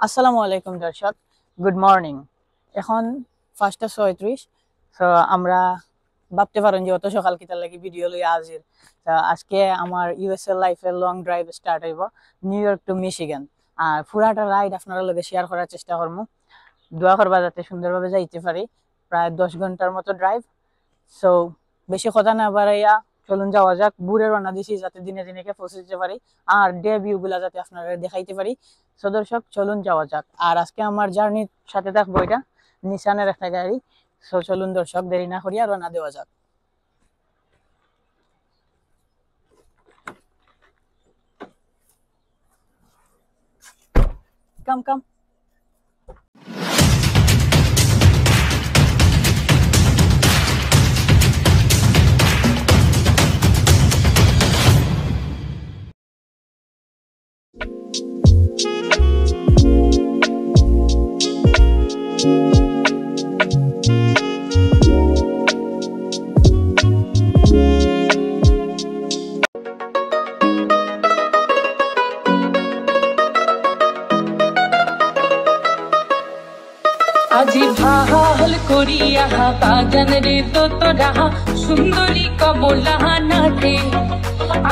আসসালামু আলাইকুম দর্শক, গুড মর্নিং। এখন 5:36। তো আমরা ভাবতে পারেন যে অত সকাল কিতার লাগি ভিডিও লই আজির। আজকে আমার ইউএসএ লাইফের লং ড্রাইভ স্টার্ট হইব, নিউ ইয়র্ক টু মিশিগান। আর পুরাটা রাইড আপনারা লগে শেয়ার করার চেষ্টা করবো। দোয়া করবা যাতে সুন্দরভাবে যাইতে পারি। প্রায় 10 ঘন্টার মতো ড্রাইভ। সো বেশি কথা না বাড়াইয়া চলুন যাওয়া যাক। বুড়ে রান্না দিছি যাতে দিনে দিনে পৌঁছে যেতে পারি, আর ডে ভিউ গুলা যাতে আপনারা দেখাইতে পারি। সো দর্শক চলুন যাওয়া যাক। আর আজকে আমার জার্নির সাথে থাকবো এটা নিসানের একটা গাড়ি। সো চলুন দর্শক দেরি না করিয়া রান্না দেওয়া যাক। কাম কাম। আজি ভাল করিয়া বাগান রে তোরা সুন্দরী কমলা নাটে।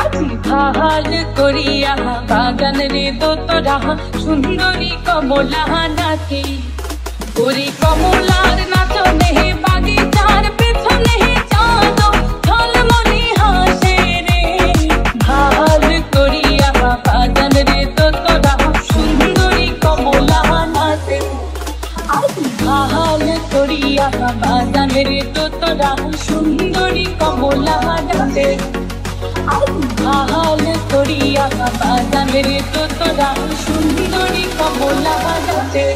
আজি ভাল করিয়া বাগান রে তোরা সুন্দরী কমলা নাটে। ওরে কমলার নাচনে বাগিচার পেছনে চাঁদ ঝলমলি হাসে রে। ভাল করিয়া বাগান রে তোরা সুন্দরী কমলা নাটে। ভাল করিয়া বাগানের তোরা সুন্দরী কমলা নাচে। ভাল করিয়া বাগানের তোরা সুন্দরী কমলা নাচে।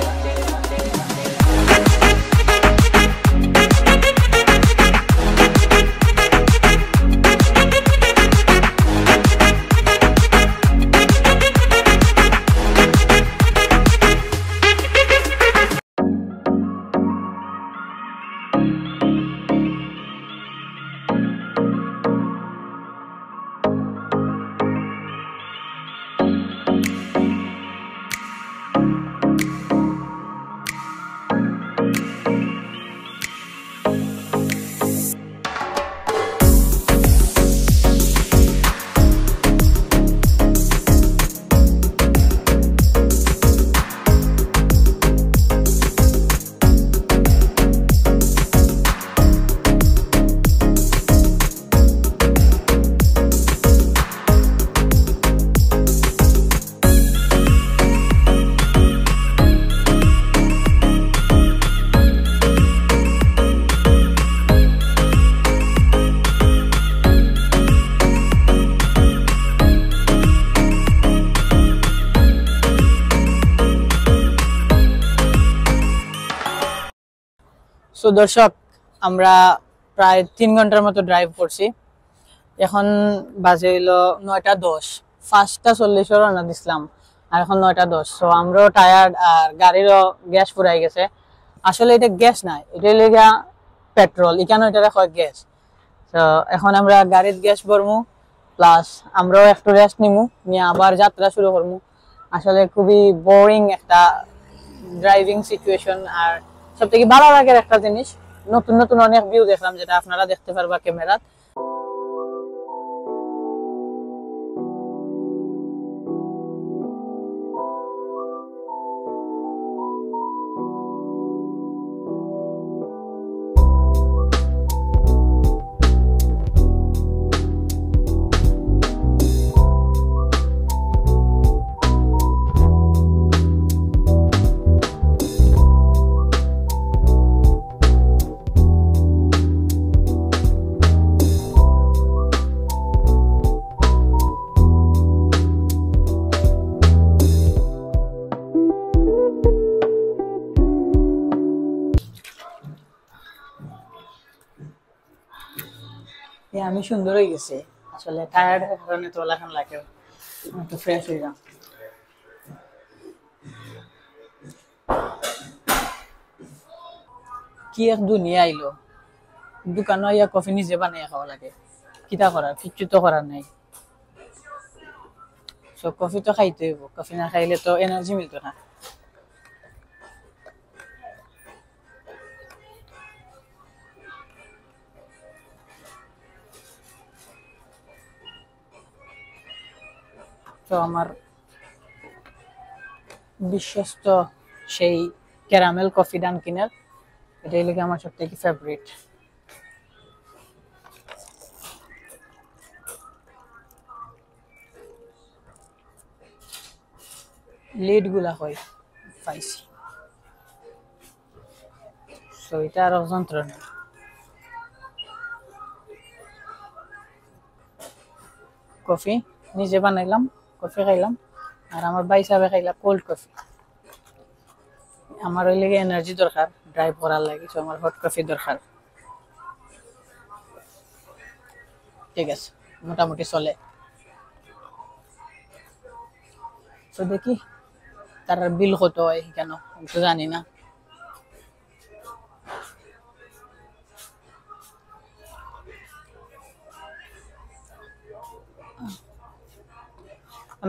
সো দর্শক আমরা প্রায় 3 ঘন্টার মতো ড্রাইভ করছি। এখন বাজে হইলো 9:10। 5:40 রওনা দিছিলাম, আর এখন 9:10। সো আমরাও টায়ার্ড, আর গাড়িরও গ্যাস ফুরাই গেছে। আসলে এটা গ্যাস না, এটা হইলো গিয়া পেট্রোল, এখানে এটা হয় গ্যাস। তো এখন আমরা গাড়ির গ্যাস ভরমু, প্লাস আমরাও একটু রেস্ট নিমু, নিয়ে আবার যাত্রা শুরু করবো। আসলে খুবই বোরিং একটা ড্রাইভিং সিচুয়েশন। আর সব থেকে ভালো লাগার একটা জিনিস, নতুন নতুন অনেক ভিউ দেখলাম, যেটা আপনারা দেখতে পারবা ক্যামেরাত। আমি সুন্দর হয়ে গেছি, আসলে টায়ার্ড এর কারণে তো লাগান লাগে, একটু ফ্রেশ হয়ে যাও। কি এক দুনিয়া আইলো, দোকানে আইয়া কফি নিজে বানিয়ে খাওয়া লাগে। কিতা করার, কিচ্ছু তো করার নাই। সো কফি তো খাইতে হইব, কফি না খাইলে তো এনার্জি মিলতো না। তো আমার বিশ্বস্ত সেই ক্যারামেল কফি ডানকিনের, এটাই লাগে আমার সবথেকে ফেভারিট। লিড গুলা হয় পাইছি, তো এটা আরো যন্ত্রণা। কফি নিজে বানাইলাম, কফি খাইলাম, আর আমার ভাই সাহেবে খাইলা কোল্ড কফি। আমার ওই লেগে এনার্জি দরকার ড্রাইভ করার লাগে, তো আমার হট কফি দরকার। ঠিক আছে, মোটামুটি চলে। তো দেখি তার বিল কত হয় কেন আমি তো জানি না।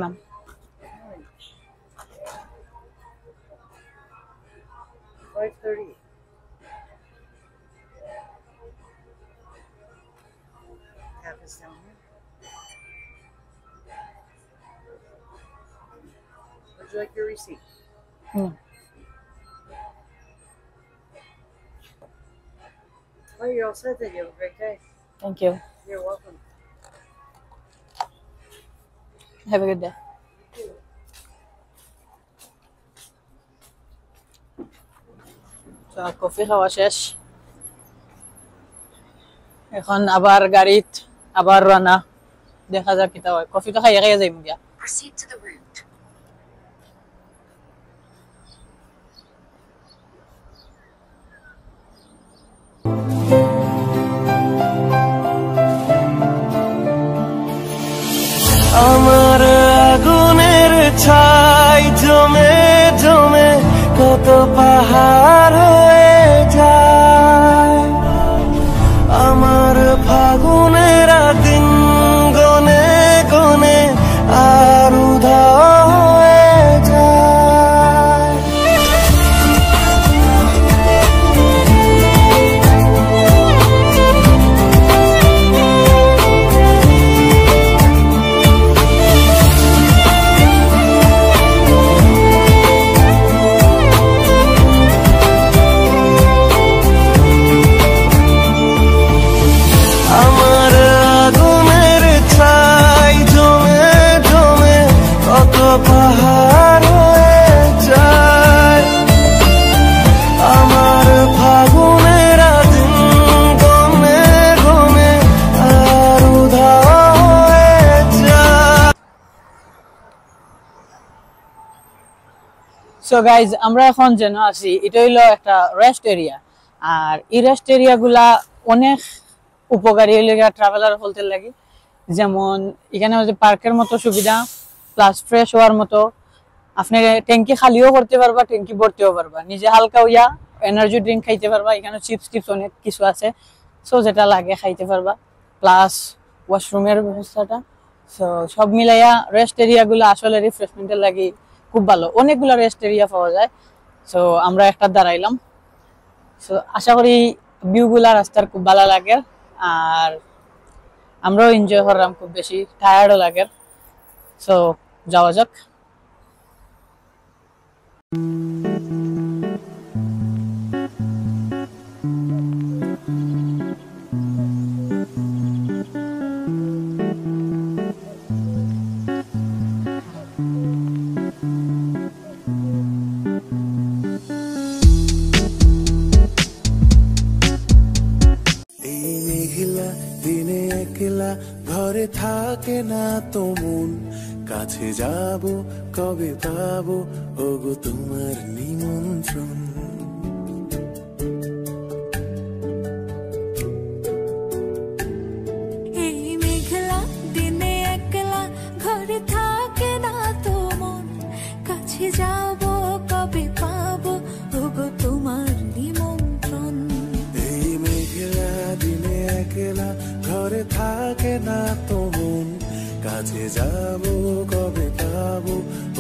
Ma'am $5.30. Half is down here. Would you like your receipt? No. Oh, you're all set then. You have a great day. Thank you. You're welcome. Have a good day. Coffee খাওয়া শেষ, এখন আবার গাড়িত আবার রানা, দেখা যাক কিতা হয়। কফি তো খাইয়া খাইয়া যাইম গিয়া। Proceed to the route. আমার আগুনের ছাই জমে জমে কত পাহাড় হয়ে যায়, আমার ফাগুনের দিন গনে গনে আর উধাও হয়ে যায়। আমার আগুনের ছাই জমে জমে কত পাহাড় হয়ে যায়, আমার ফাগুনের দিন গনে গনে আর উধাও হয়ে যায়। সো গাইজ, আমরা এখন যেন আছি, এটা হইলো একটা রেস্ট এরিয়া। আর এই রেস্ট এরিয়া গুলা অনেক উপকারী হইলে ট্রাভেলার বলতে লাগে। যেমন এখানে হচ্ছে পার্কের মতো সুবিধা, প্লাস ফ্রেশ হওয়ার মতো। আপনি ট্যাঙ্কি খালিও করতে পারবা, ট্যাঙ্কি ভরতেও পারবা, নিজে হালকা হইয়া এনার্জি ড্রিঙ্ক খাইতে পারবা। এখানে চিপস টিপস অনেক কিছু আছে, সো যেটা লাগে খাইতে পারবা, প্লাস ওয়াশরুমের ব্যবস্থাটা। সো সব মিলাইয়া রেস্ট এরিয়া গুলা আসলে রিফ্রেশমেন্টের লাগে খুব ভালো। অনেকগুলো রেস্ট এরিয়া পাওয়া যায়। সো আমরা একটা দাঁড়াইলাম। সো আশা করি ভিউ গুলা রাস্তার খুব ভালো লাগে, আর আমরাও এনজয় করলাম, খুব বেশি টায়ার্ডও লাগে। সো যাওয়া যাক। এই মেঘলা দিনে একলা ঘরে থাকে না তো মন, কাছে যাব কবে পাবো ওগো তোমার নিমন্ত্রণ। এই মেঘলা দিনে একলা ঘরে থাকে না তো মন, কাছে যাব কবে পাবো ওগো তোমার নিমন্ত্রণ। এই মেঘলা দিনে একলা ঘরে থাকে না তো মন, কাছে যাব কবে পাবো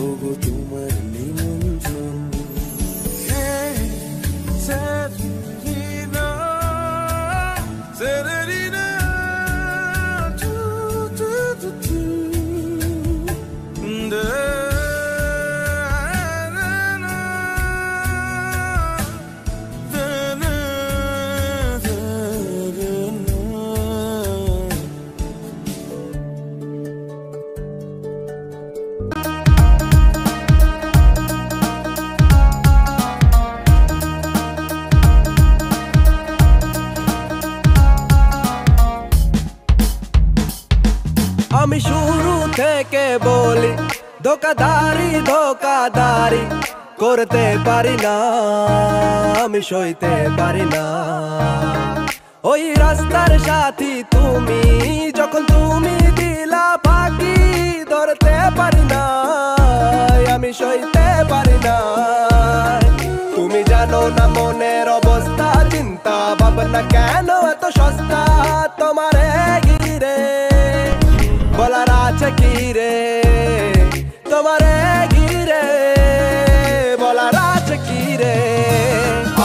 ওগো তোমার নিমন্ত্রণ। Serena, Serena, থেকে বলি ধোকাধারি ধোকাধারি করতে পারি না, আমি সইতে পারি না। ওই রাস্তার সাথী তুমি, যখন তুমি দিলা ফাঁকি ধরতে পারি না, আমি সইতে পারি না। তুমি জানো না মনের অবস্থা, চিন্তা ভাবনা কেন এত সস্তা, তোমারে ঘিরে বলার আছে কি রে, তোমারে ঘিরে বলার আছে কি রে।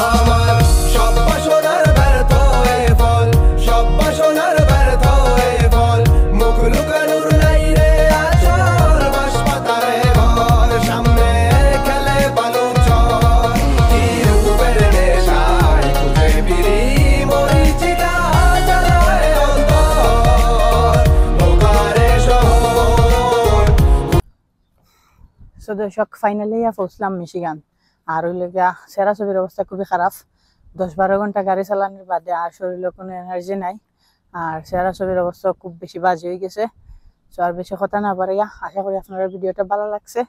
আমার সব বাসনার ব্যর্থ হয়ে ফল, সব বাসনার ব্যর্থ হয়ে ফল, মুখ লুকানোর নাই রে আচল, বাঁশপাতারে ঘর সামনে খেলে বালু চর, কি রূপের নেশায় খুঁজে ফিরি মরিচিকা জ্বালায় অন্তর, বোকারে শহর। সো দর্শক ফাইনালি পৌঁছলাম মিশিগান। আর হইলে গিয়া সেরা ছবির অবস্থা খুবই খারাপ, 10-12 ঘন্টা গাড়ি চালানোর বাদে আর শরীরে কোনো এনার্জি নাই, আর সেরা ছবির অবস্থা খুব বেশি বাজে হয়ে গেছে। সো আর বেশি কথা না পারিয়া, আশা করি আপনারা ভিডিওটা ভালো লাগছে।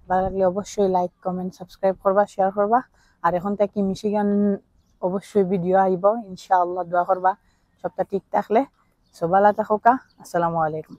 ভালো লাগলে অবশ্যই লাইক কমেন্ট সাবস্ক্রাইব করবা, শেয়ার করবা। আর এখন থেকে মিশিগান অবশ্যই ভিডিও আইব ইনশাআল্লাহ, দোয়া করবা সবটা ঠিক থাকলে। সো ভালো থাকুকা, আসসালামু আলাইকুম।